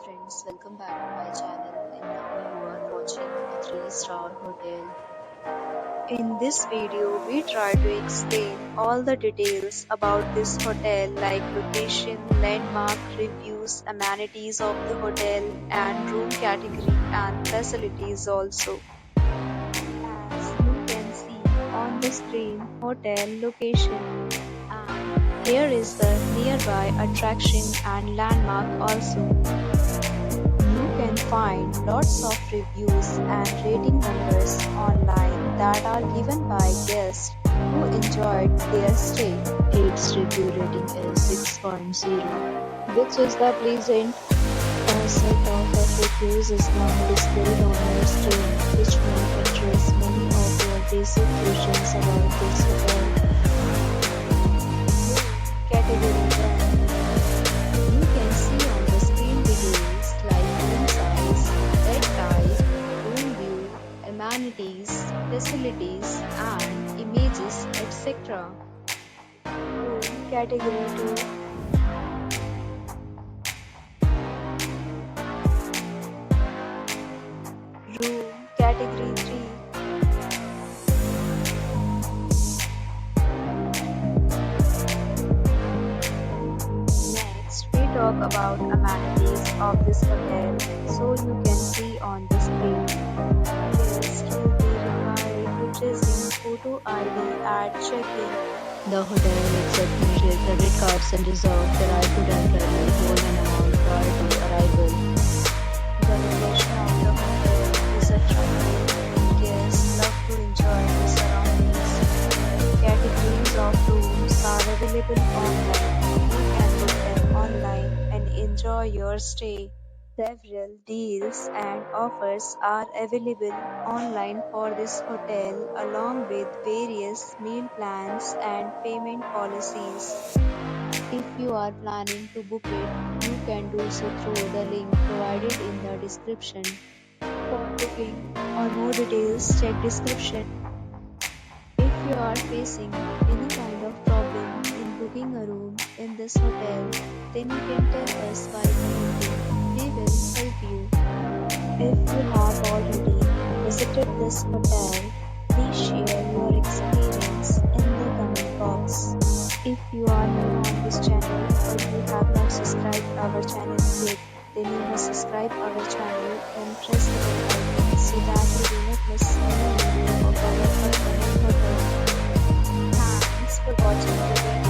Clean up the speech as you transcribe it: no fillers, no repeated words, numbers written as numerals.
friends, welcome back to my channel and now you are watching a 3-star hotel. In this video, we try to explain all the details about this hotel like location, landmark, reviews, amenities of the hotel and room category and facilities also. As you can see on the screen, hotel location. And here is the nearby attraction and landmark also. You can find lots of reviews and rating numbers online that are given by guests who enjoyed their stay. Its review rating is 6.0, which is the pleasant. A set of reviews is now displayed on your screen, which may address many of your basic questions about this hotel. Category 1. You can see on the screen details like room size, bed type, room view, amenities, facilities, and images, etc. Room category 2. Room category 3. Next, we talk about amenities of this hotel, so you can see on the screen. Guests will be required to present photo ID at check-in. The hotel accepts major credit cards and reserves the right to temporarily hold an amount prior to arrival. The location of the hotel is attractive and guests love to enjoy the surroundings. Categories of rooms are available online. You can book them online and enjoy your stay. Several deals and offers are available online for this hotel along with various meal plans and payment policies. If you are planning to book it, you can do so through the link provided in the description. For booking or more details, check description. If you are facing any kind of problem in booking a room in this hotel, then you can tell us by commenting. We will help you. If you have already visited this hotel, please share your experience in the comment box. If you are new on this channel or you have not subscribed our channel yet, then you must subscribe our channel and press the bell icon so that you do not miss any video of our upcoming hotel. Thanks for watching the video.